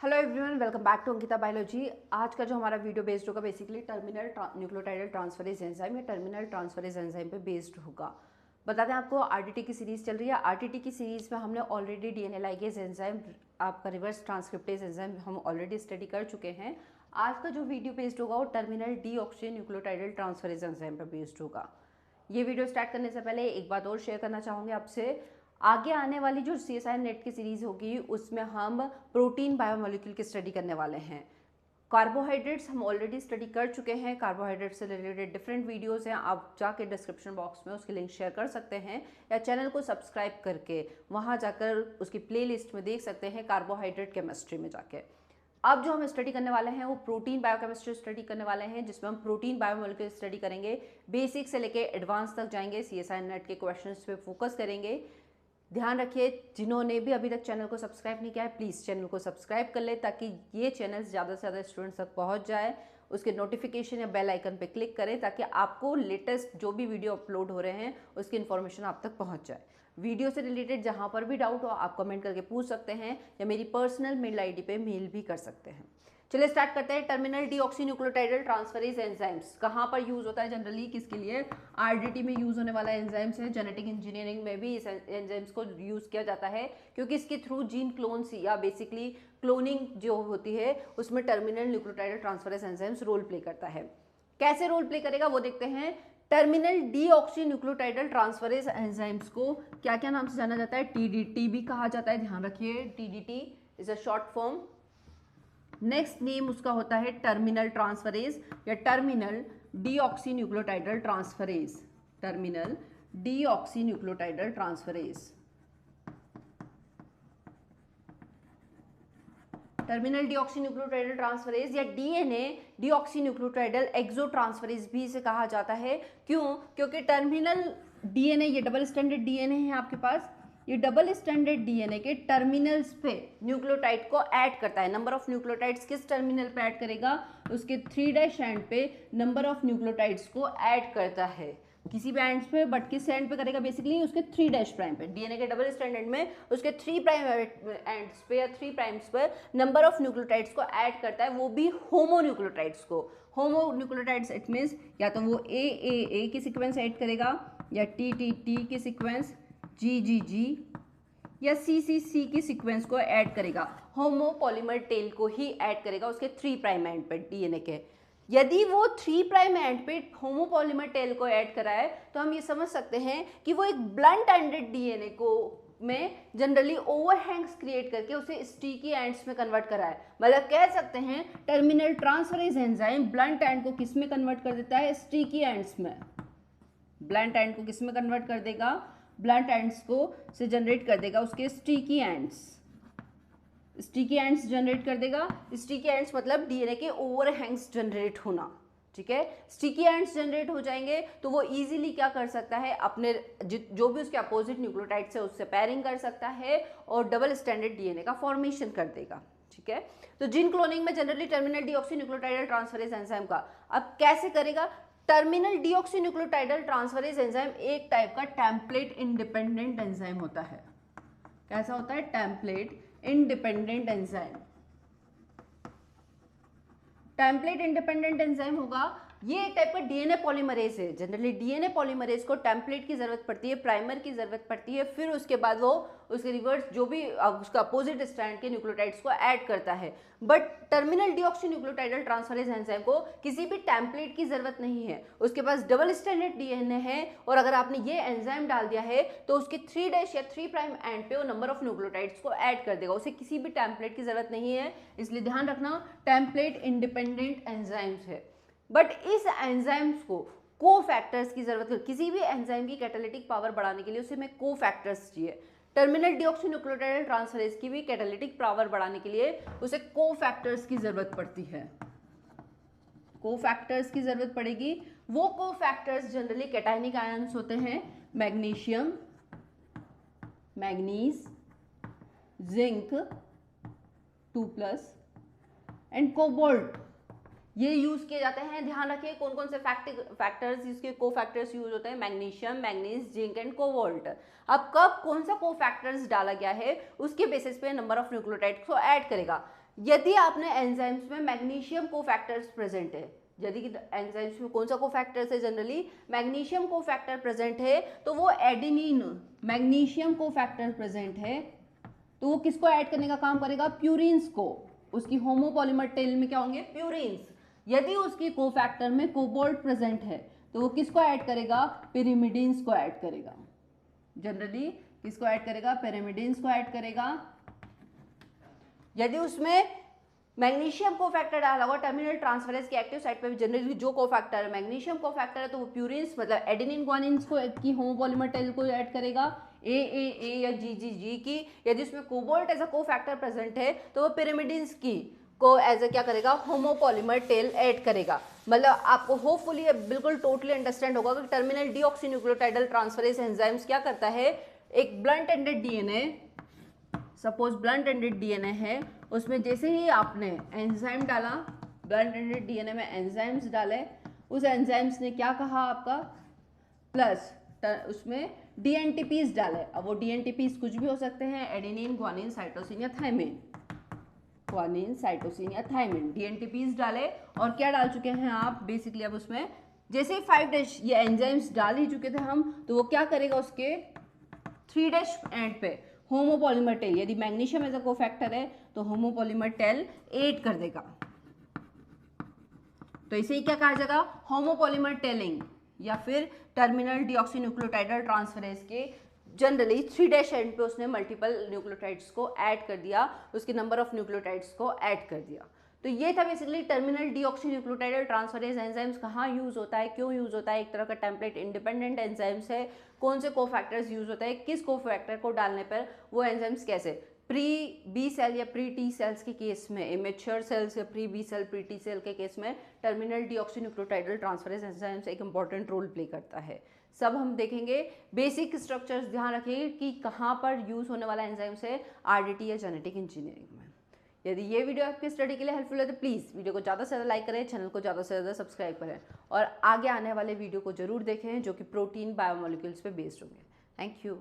Hello everyone, welcome back to Ankita biology. आज का जो हमारा वीडियो बेस्ड होगा basically terminal nucleotidyl transferase enzyme या टर्मिनल ट्रांसफरेज एंजाइम पे बेस्ड होगा। बता दें आपको आरटीटी की सीरीज़ चल रही है। आरटीटी की सीरीज़ में हमने ऑलरेडी डीएनए लाइगेज एंजाइम, आपका रिवर्स ट्रांसक्रिप्टेज एंजाइम हम ऑलरेडी स्टडी कर चुके हैं। आज का जो वीडियो बेस्ड होगा वो terminal deoxy nucleotidyl transferase enzyme पर बेस्ड होगा। ये वीडियो स्टार्ट करने से पहले एक बात और शेयर करना चाहूँगी आपसे। आगे आने वाली जो CSIR नेट की सीरीज़ होगी उसमें हम प्रोटीन बायोमोलिक्यूल की स्टडी करने वाले हैं। कार्बोहाइड्रेट्स हम ऑलरेडी स्टडी कर चुके हैं। कार्बोहाइड्रेट से रिलेटेड डिफरेंट वीडियोस हैं, आप जाके डिस्क्रिप्शन बॉक्स में उसकी लिंक शेयर कर सकते हैं या चैनल को सब्सक्राइब करके वहाँ जाकर उसकी प्लेलिस्ट में देख सकते हैं कार्बोहाइड्रेट केमिस्ट्री में जाके। अब जो हम स्टडी करने वाले हैं वो प्रोटीन बायोकेमिस्ट्री स्टडी करने वाले हैं, जिसमें हम प्रोटीन बायोमोलिक्यूल स्टडी करेंगे। बेसिक से लेके एडवांस तक जाएंगे। CSIR नेट के क्वेश्चंस पे फोकस करेंगे। ध्यान रखिए, जिन्होंने भी अभी तक चैनल को सब्सक्राइब नहीं किया है प्लीज़ चैनल को सब्सक्राइब कर ले, ताकि ये चैनल ज़्यादा से ज़्यादा स्टूडेंट्स तक पहुंच जाए। उसके नोटिफिकेशन या बेल आइकन पे क्लिक करें ताकि आपको लेटेस्ट जो भी वीडियो अपलोड हो रहे हैं उसकी इन्फॉर्मेशन आप तक पहुंच जाए। वीडियो से रिलेटेड जहां पर भी डाउट हो आप कमेंट करके पूछ सकते हैं या मेरी पर्सनल मेल ID पे मेल भी कर सकते हैं। चलिए स्टार्ट करते हैं। Terminal deoxy nucleotidyl transferase enzymes कहाँ पर यूज होता है जनरली, किसके लिए? आरडीटी में यूज होने वाला एंजाइम्स है। जेनेटिक इंजीनियरिंग में भी इस एंजाइम्स को यूज किया जाता है, क्योंकि इसके थ्रू जीन क्लोन्स या बेसिकली क्लोनिंग जो होती है उसमें terminal nucleotidyl transferase enzymes role play करता है। कैसे रोल प्ले करेगा वो देखते हैं। Terminal deoxy nucleotidyl transferase enzymes को क्या क्या नाम से जाना जाता है? TDT भी कहा जाता है, ध्यान रखिए। TDT is a short form. Next name उसका होता है टर्मिनल ट्रांसफरेज या terminal deoxy nucleotidyl transferase. Terminal deoxy nucleotidyl transferase. Terminal deoxy nucleotidyl transferase या DNA deoxy nucleotidyl exo transferase भी इसे कहा जाता है। क्यों? क्योंकि टर्मिनल DNA, ये डबल स्टैंडर्ड DNA है आपके पास, ये डबल स्टैंडर्ड DNA के टर्मिनल्स पे न्यूक्लियोटाइड को ऐड करता है। नंबर ऑफ न्यूक्लियोटाइड्स किस टर्मिनल पे ऐड करेगा? उसके 3' एंड पे नंबर ऑफ न्यूक्लियोटाइड्स को ऐड करता है। किसी भी एंड्स पे, बट किस एंड पे करेगा? बेसिकली उसके 3' प्राइम पे। DNA के डबल स्टैंडर्ड में उसके 3' एंड्स पे या 3 प्राइम्स पर नंबर ऑफ न्यूक्लियोटाइड्स को ऐड करता है, वो भी होमो न्यूक्लियोटाइड्स को। होमो न्यूक्लियोटाइड्स इट मीन्स या तो वो AAA की सीक्वेंस ऐड करेगा या TTT की सीक्वेंस, GGG या CCC की सीक्वेंस को ऐड करेगा। होमो पॉलीमर टेल को ही ऐड करेगा उसके 3' एंड पे DNA के। यदि वो 3' एंड पे होमो पॉलीमर टेल को ऐड करा है तो हम ये समझ सकते हैं कि वो एक ब्लंट एंडेड DNA को में जनरली ओवरहैंग्स क्रिएट करके उसे स्टिकी एंड्स में कन्वर्ट करा है। मतलब कह सकते हैं terminal transferase enzyme blunt and को किस में कन्वर्ट कर देता है? स्टिकी एंड्स में। ब्लंट एंड को किस में कन्वर्ट कर देगा? ब्लंट एंड्स को से जनरेट कर देगा उसके sticky ends. Sticky ends generate कर देगा। स्टिकी एंड्स मतलब DNA के ओवरहैंग्स जनरेट होना, ठीक है। स्टिकी एंड्स जनरेट हो जाएंगे तो वो इजीली क्या कर सकता है? अपने जो भी उसके अपोजिट न्यूक्लियोटाइड्स है उससे पैरिंग कर सकता है और डबल स्टैंडर्ड DNA का फॉर्मेशन कर देगा, ठीक है। तो जीन क्लोनिंग में generally terminal deoxy nucleotidyl transferase enzyme का अब कैसे करेगा? Terminal deoxy nucleotidyl transferase enzyme एक टाइप का टेम्पलेट इंडिपेंडेंट एंजाइम होता है। कैसा होता है? Template independent enzyme. Template independent enzyme होगा। ये एक टाइप का DNA पॉलीमरेज है। जनरली DNA पॉलीमरेज को टेम्पलेट की जरूरत पड़ती है, प्राइमर की जरूरत पड़ती है, फिर उसके बाद वो उसके रिवर्स जो भी उसका अपोजिट स्ट्रैंड के न्यूक्लियोटाइड्स को ऐड करता है। But terminal deoxy nucleotidyl transferase enzyme को किसी भी टेम्पलेट की जरूरत नहीं है। उसके पास डबल स्टैंडर्ड DNA है और अगर आपने ये एंजाइम डाल दिया है तो उसके 3' या 3' एंड पे वो नंबर ऑफ न्यूक्लियोटाइड्स को ऐड कर देगा। उसे किसी भी टेम्पलेट की जरूरत नहीं है, इसलिए ध्यान रखना टेम्पलेट इंडिपेंडेंट एंजाइम्स है। बट इस एंजाइम्स को कोफैक्टर्स की जरूरत है। किसी भी एंजाइम की कैटालिटिक पावर बढ़ाने के लिए उसे में कोफैक्टर्स चाहिए। टर्मिनल डीऑक्सी न्यूक्लियोटाइडल ट्रांसफरेज की भी कैटालिटिक पावर बढ़ाने के लिए उसे कोफैक्टर्स की जरूरत पड़ती है। कोफैक्टर्स की जरूरत पड़ेगी। वो कोफैक्टर्स जनरली कैटायनिक आयंस होते हैं। Magnesium, manganese, zinc 2+ and cobalt, ये यूज किए जाते हैं। ध्यान रखिए कौन कौन से फैक्टर्स इसके कोफैक्टर्स यूज होते हैं? Magnesium, manganese, zinc and cobalt. अब कब कौन सा कोफैक्टर्स डाला गया है उसके बेसिस पे नंबर ऑफ न्यूक्लियोटाइड्स को ऐड करेगा। यदि आपने एंजाइम्स में मैग्नीशियम कोफैक्टर्स प्रेजेंट है, यदि एंजाइम्स में कौन सा कोफैक्टर्स है, जनरली मैग्नीशियम कोफैक्टर प्रेजेंट है, तो वो एडेनिन मैग्नीशियम कोफैक्टर प्रेजेंट है तो वो किसको ऐड करने का काम करेगा, प्यूरिन्स को। उसकी होमोपॉलीमर टेल में क्या होंगे, प्यूरिन्स। यदि उसकी कोफैक्टर में कोबाल्ट प्रेजेंट है तो वो किसको ऐड करेगा, पिरिमिडिन्स को ऐड करेगा। जनरली किसको ऐड करेगा, पिरिमिडिन्स को ऐड करेगा। यदि उसमें मैग्नीशियम कोफैक्टर डाला होगा टर्मिनल ट्रांसफरेज के एक्टिव साइट पे जनरली जो कोफैक्टर है मैग्नीशियम कोफैक्टर है तो वो प्यूरिन्स मतलब एडेनिन ग्वानिन्स को की होमोपॉलीमर टेल को ऐड करेगा, ए या जी की। यदि उसमें cobalt as a cofactor present है तो वो पिरिमिडिन्स की को एज ए क्या करेगा, होमोपॉलीमर टेल ऐड करेगा। मतलब आपको होपफुली बिल्कुल टोटली अंडरस्टैंड होगा कि टर्मिनल डीऑक्सीन्यूक्लियोटाइडल ट्रांसफरेज एंजाइम्स क्या करता है, एक blunt ended DNA, suppose blunt ended DNA है, उसमें जैसे ही आपने एंजाइम डाला, ब्लंट एंडेड डीएनए में एंजाइम्स डाले, उस एंजाइम्स ने क्या कहा आपका, प्लस उसमें डीएनटीपीज डाले। अब वो डीएनटीपीज कुछ भी हो सकते हैं, एडेनिन, ग्वानिन, साइटोसिन या थायमिन, ग्वानिन, साइटोसिन या थायमिन, डीएनटीपीज डाले। और क्या डाल चुके हैं आप, बेसिकली अब उसमें जैसे ही 5' ये एंजाइम्स डाल ही चुके थे हम, तो वो क्या करेगा, उसके 3' एंड पे होमोपॉलीमर टेल, यदि मैग्नीशियम एज अ कोफैक्टर है तो होमोपॉलीमर टेल ऐड कर देगा। तो इसे ही क्या कहा जाएगा, होमोपॉलीमर टेलिंग या फिर टर्मिनल डीऑक्सीन्यूक्लियोटाइडल ट्रांसफरेज के जनरली 3' एंड पे उसने मल्टीपल न्यूक्लियोटाइड्स को ऐड कर दिया, उसके नंबर ऑफ न्यूक्लियोटाइड्स को ऐड कर दिया। तो ये था basically terminal deoxynucleotidyl transferase enzymes कहाँ यूज होता है, क्यों यूज होता है, एक तरह का टेम्पलेट इंडिपेंडेंट एंजाइम्स है, कौन से कोफैक्टर्स यूज होता है, किस कोफैक्टर को डालने पर वो एंजाइम्स कैसे, प्री बी सेल या प्री टी सेल्स के केस में, इमेच्योर सेल्स या pre B cell pre T cell के केस में टर्मिनल डीऑक्सीन्यूक्लियोटाइडल ट्रांसफरेज एंजाइम्स एक इंपॉर्टेंट रोल प्ले करता है। सब हम देखेंगे, बेसिक स्ट्रक्चर्स ध्यान रखिए कि कहाँ पर यूज होने वाला एंजाइम्स है आरडीटी या जेनेटिक इंजीनियरिंग में। यदि ये वीडियो आपकी स्टडी के लिए हेल्पफुल है तो प्लीज़ वीडियो को ज़्यादा से ज़्यादा लाइक करें, चैनल को ज़्यादा से ज़्यादा सब्सक्राइब करें और आगे आने वाले वीडियो को जरूर देखें जो कि प्रोटीन बायोमोलिक्यूल्स पे बेस्ड होंगे। Thank you.